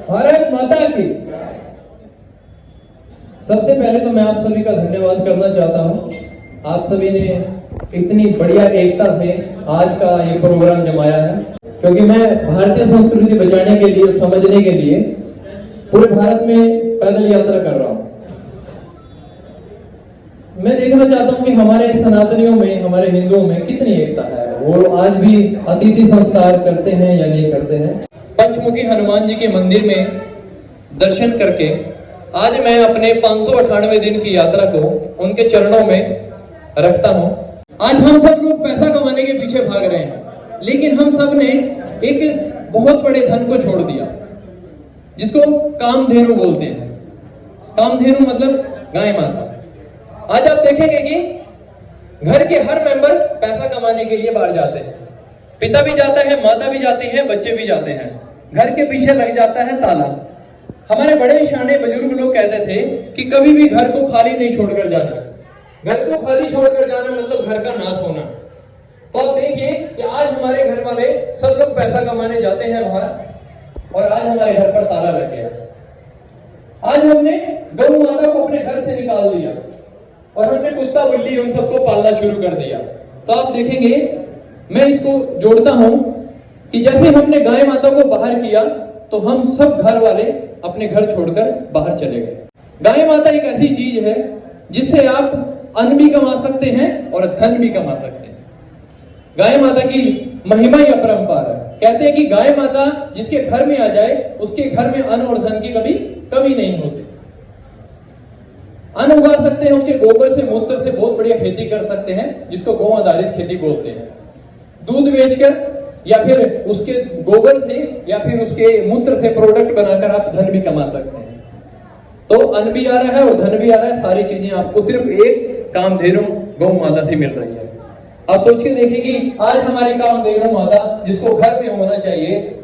भारत माता की। सबसे पहले तो मैं आप सभी का धन्यवाद करना चाहता हूं। आप सभी ने इतनी बढ़िया एकता से आज का ये प्रोग्राम जमाया है, क्योंकि मैं भारतीय संस्कृति बचाने के लिए, समझने के लिए पूरे भारत में पैदल यात्रा कर रहा हूं। मैं देखना चाहता हूं कि हमारे सनातनियों में, हमारे हिंदुओं में कितनी एकता है। वो आज भी अतिथि संस्कार करते हैं या नहीं करते हैं। पंचमुखी हनुमान जी के मंदिर में दर्शन करके आज मैं अपने 598 दिन की यात्रा को उनके चरणों में रखता हूं। आज हम सब लोग पैसा कमाने के पीछे भाग रहे हैं, लेकिन हम सब ने एक बहुत बड़े धन को छोड़ दिया, जिसको कामधेनु बोलते हैं। कामधेनु मतलब गाय माता। आज आप देखेंगे कि घर के हर मेंबर पैसा कमाने के लिए बाहर जाते हैं। पिता भी जाता है, माता भी जाती है, बच्चे भी जाते हैं। घर के पीछे लग जाता है ताला। हमारे बड़े शाने बुजुर्ग लोग कहते थे कि कभी भी घर को खाली नहीं छोड़कर जाना। घर को खाली छोड़कर जाना मतलब घर का नाश होना। तो आप देखिए कि आज हमारे घर वाले सब लोग पैसा कमाने जाते हैं बाहर, और आज हमारे घर पर ताला लग गया। आज हमने गौ माता को अपने घर से निकाल दिया और हमने कुत्ता बिल्ली उन सबको पालना शुरू कर दिया। तो आप देखेंगे, मैं इसको जोड़ता हूं कि जैसे हमने गाय माता को बाहर किया, तो हम सब घर वाले अपने घर छोड़कर बाहर चले गए। गाय माता एक ऐसी चीज है जिससे आप अन्न भी कमा सकते हैं और धन भी कमा सकते हैं। गाय माता की महिमा ही अपरंपार है। कहते हैं कि गाय माता जिसके घर में आ जाए, उसके घर में अन्न और धन की कभी कमी नहीं होती। अन्न उगा सकते हैं, उसके गोबर से, मूत्र से बहुत बढ़िया खेती कर सकते हैं, जिसको गौ आधारित खेती बोलते हैं। दूध बेचकर या फिर उसके गोबर से या फिर उसके मूत्र से प्रोडक्ट बनाकर आप धन भी कमा सकते हैं। तो अन्न भी आ रहा है और धन भी आ रहा है। सारी चीजें आपको सिर्फ एक कामधेनु गौ माता से मिल रही है। आप सोच के देखिए कि आज हमारी कामधेनु माता, जिसको घर पे होना चाहिए,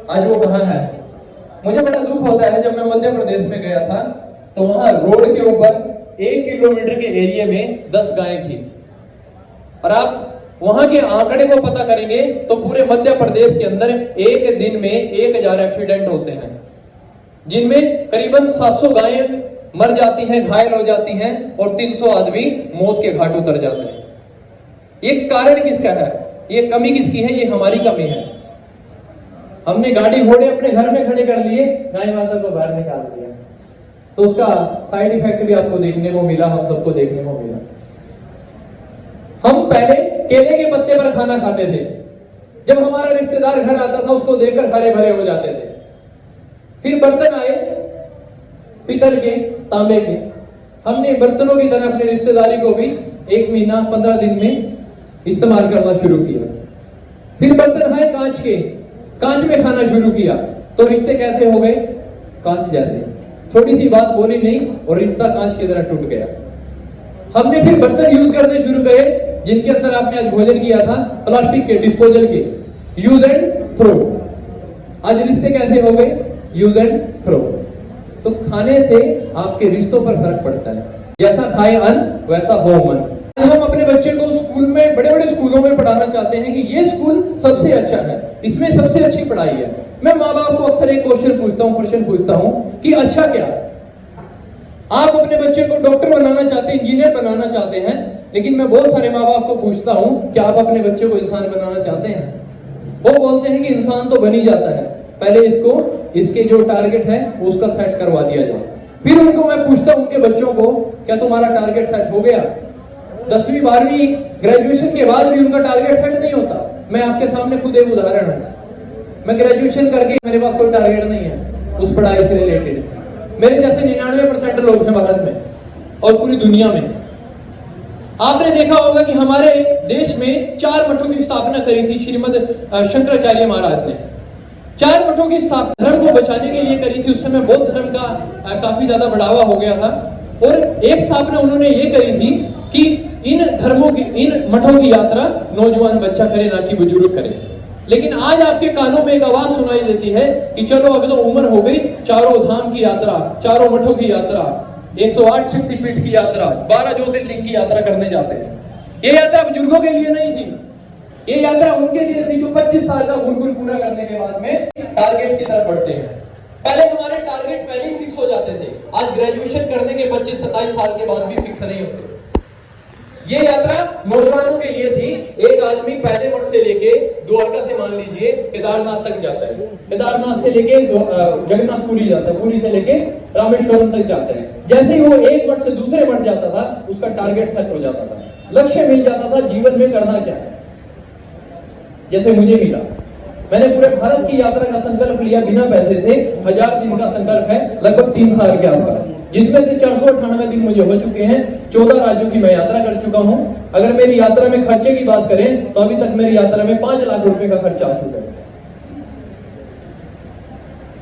आज वो कहाँ है। मुझे बड़ा दुख होता है, जब मैं मध्य प्रदेश में गया था तो वहां रोड के ऊपर 1 किलोमीटर के एरिया में 10 गायें थी। और आप वहां के आंकड़े को पता करेंगे तो पूरे मध्य प्रदेश के अंदर एक दिन में 1000 एक्सीडेंट होते हैं, जिनमें करीबन 700 गायें मर जाती हैं, घायल हो जाती हैं, और 300 आदमी मौत के घाट उतर जाते हैं। ये कारण किसका है? ये कमी किसकी है? ये हमारी कमी है। हमने गाड़ी घोड़े अपने घर में खड़े कर लिए, गाय माता को बाहर निकाल दिया। तो उसका साइड इफेक्ट भी आपको देखने को मिला, हम सबको देखने को मिला। हम पहले केले के पत्ते पर खाना खाते थे। जब हमारा रिश्तेदार घर आता था, उसको देखकर हरे भरे हो जाते थे। फिर बर्तन आए पीतल के, तांबे के। हमने बर्तनों की तरह अपनी रिश्तेदारी को भी 1 महीना 15 दिन में इस्तेमाल करना शुरू किया। फिर बर्तन आए कांच के, कांच में खाना शुरू किया। तो रिश्ते कैसे हो गए? कांच जैसे। थोड़ी सी बात बोली नहीं और रिश्ता कांच की तरह टूट गया। हमने फिर बर्तन यूज करने शुरू किए जिनके अंदर आपने आज भोजन किया था, प्लास्टिक के, डिस्पोजल के, यूज एंड थ्रो। आज रिश्ते कैसे हो गए? Use and throw. तो खाने से आपके रिश्तों पर फर्क पड़ता है। जैसा खाए अन्न वैसा हो मन। हम अपने बच्चे को स्कूल में, बड़े बड़े स्कूलों में पढ़ाना चाहते हैं कि ये स्कूल सबसे अच्छा है, इसमें सबसे अच्छी पढ़ाई है। मैं माँ बाप को अक्सर एक प्रश्न पूछता हूँ कि अच्छा क्या? आप अपने बच्चे को डॉक्टर बनाना चाहते हैं, इंजीनियर बनाना चाहते हैं, लेकिन मैं बहुत सारे माँ बाप को पूछता हूँ कि आप अपने बच्चे को इंसान बनाना चाहते हैं? वो बोलते हैं कि इंसान तो बन ही जाता है, पहले इसके जो टारगेट है उसका सेट करवा दिया जाए। फिर उनको मैं पूछता हूँ उनके बच्चों को, क्या तुम्हारा टारगेट सेट हो गया? 10वीं 12वीं ग्रेजुएशन के बाद भी उनका टारगेट सेट नहीं होता। मैं आपके सामने खुद एक उदाहरण हूँ। मैं ग्रेजुएशन करके, मेरे पास कोई टारगेट नहीं है उस पढ़ाई से रिलेटेड। मेरे जैसे 99% लोग हैं भारत में और पूरी दुनिया में। आपने देखा होगा कि हमारे देश में 4 मठों की स्थापना करी थी श्रीमद शंकराचार्य महाराज ने। 4 मठों की स्थापना धर्म को बचाने के लिए करी थी। उस समय बौद्ध धर्म का काफी ज्यादा बढ़ावा हो गया था। और एक स्थापना उन्होंने ये करी थी कि इन मठों की यात्रा नौजवान बच्चा करे, ना कि बुजुर्ग करे। लेकिन आज आपके कानों में एक आवाज सुनाई देती है कि चलो अभी तो उम्र हो गई, 4 धाम की यात्रा, 4 मठों की यात्रा, 108 शक्तिपीठ की यात्रा, 12 ज्योतिर्लिंग की यात्रा करने जाते हैं। ये यात्रा बुजुर्गों के लिए नहीं थी, ये यात्रा उनके लिए थी जो 25 साल का गुरुकुल पूरा करने के बाद में टारगेट की तरफ बढ़ते हैं। पहले हमारे टारगेट पहले ही फिक्स हो जाते थे, आज ग्रेजुएशन करने के 25-27 साल के बाद भी फिक्स नहीं होते। ये यात्रा नौजवानों के लिए थी। एक आदमी पहले मठ से लेके द्वारका से मान लीजिए केदारनाथ तक जाता है, केदारनाथ से लेके जगन्नाथपुरी जाता है, पुरी से लेके रामेश्वरम तक जाता है। जैसे ही वो एक मठ से दूसरे मठ जाता था, उसका टारगेट सेट हो जाता था, लक्ष्य मिल जाता था, जीवन में करना क्या है। जैसे मुझे मिला, मैंने पूरे भारत की यात्रा का संकल्प लिया बिना पैसे से। 1000 दिन का संकल्प है, लगभग 3 साल के आसपास, जिसमें से 498 दिन मुझे हो चुके हैं। 14 राज्यों की मैं यात्रा कर चुका हूं। अगर मेरी यात्रा में खर्चे की बात करें तो अभी तक मेरी यात्रा में 5 लाख रुपए का खर्चा आ चुका है,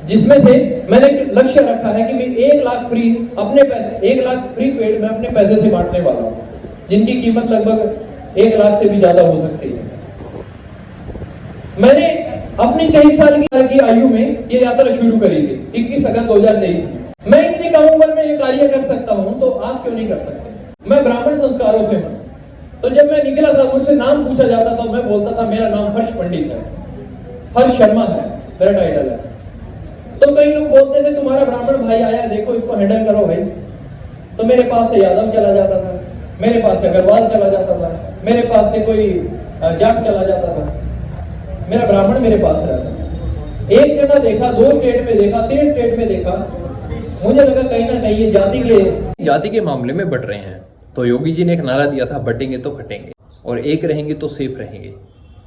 जिसमें से मैंने लक्ष्य रखा है कि मैं 1 लाख फ्री अपने पैसे, 1 लाख फ्री पेड मैं अपने पैसे से बांटने वाला हूं, जिनकी कीमत लगभग 1 लाख से भी ज्यादा हो सकती है। मैंने अपनी 23 साल की आयु में ये यात्रा शुरू करी थी, 21 अगस्त 2023। मैं इतनी कम उम्र में ये कार्य कर सकता हूं, तो आप क्यों नहीं कर सकते। मैं ब्राह्मण संस्कारों से हूं, तो जब मैं निकला था, मुझसे नाम पूछा जाता था, मैं बोलता था मेरा नाम हर्ष पंडित है, हर्ष शर्मा है मेरा टाइटल है। तो कई लोग बोलते थे तुम्हारा ब्राह्मण भाई आया, देखो इसको हैंडल करो भाई। तो मेरे पास से यादव चला जाता था, मेरे पास से अग्रवाल चला जाता था, मेरे पास से कोई जाट चला जाता था, मेरा ब्राह्मण मेरे पास रहता। एक जगह देखा, 2 स्टेट में देखा, 3 स्टेट में देखा, मुझे लगा कहीं ना कहीं ये जाति के मामले में बट रहे हैं। तो योगी जी ने एक नारा दिया था, बटेंगे तो कटेंगे और एक रहेंगे तो सेफ रहेंगे।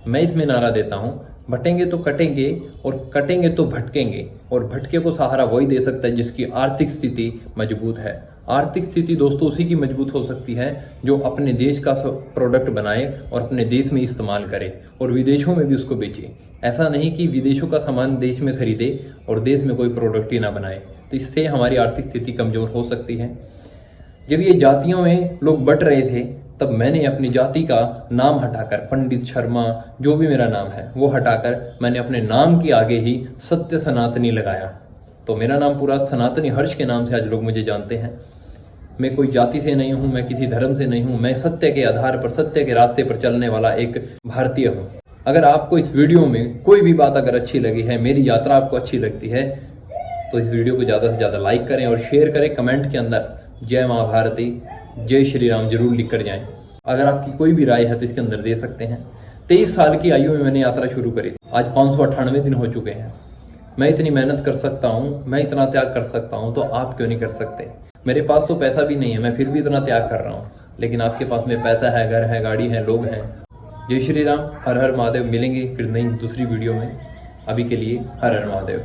मैं इसमें नारा देता हूं, बटेंगे तो कटेंगे और कटेंगे तो भटकेंगे, और भटके को सहारा वही दे सकता है जिसकी आर्थिक स्थिति मजबूत है। आर्थिक स्थिति दोस्तों उसी की मजबूत हो सकती है जो अपने देश का प्रोडक्ट बनाए और अपने देश में इस्तेमाल करे और विदेशों में भी उसको बेचे। ऐसा नहीं कि विदेशों का सामान देश में खरीदे और देश में कोई प्रोडक्ट ही ना बनाए, तो इससे हमारी आर्थिक स्थिति कमजोर हो सकती है। जब ये जातियों में लोग बट रहे थे, तब मैंने अपनी जाति का नाम हटाकर, पंडित शर्मा जो भी मेरा नाम है वो हटाकर, मैंने अपने नाम के आगे ही सत्य सनातनी लगाया। तो मेरा नाम पूरा सनातनी हर्ष के नाम से आज लोग मुझे जानते हैं। मैं कोई जाति से नहीं हूं, मैं किसी धर्म से नहीं हूं, मैं सत्य के आधार पर, सत्य के रास्ते पर चलने वाला एक भारतीय हूं। अगर आपको इस वीडियो में कोई भी बात अगर अच्छी लगी है, मेरी यात्रा आपको अच्छी लगती है, तो इस वीडियो को ज़्यादा से ज़्यादा लाइक करें और शेयर करें। कमेंट के अंदर जय माँ भारती, जय श्री राम जरूर लिख कर जाएं। अगर आपकी कोई भी राय है तो इसके अंदर दे सकते हैं। 23 साल की आयु में मैंने यात्रा शुरू करी, आज 598 दिन हो चुके हैं। मैं इतनी मेहनत कर सकता हूँ, मैं इतना त्याग कर सकता हूँ, तो आप क्यों नहीं कर सकते। मेरे पास तो पैसा भी नहीं है, मैं फिर भी इतना त्याग कर रहा हूँ, लेकिन आपके पास में पैसा है, घर है, गाड़ी है, लोग हैं। जय श्री राम, हर हर महादेव। मिलेंगे फिर नई दूसरी वीडियो में। अभी के लिए हर हर महादेव।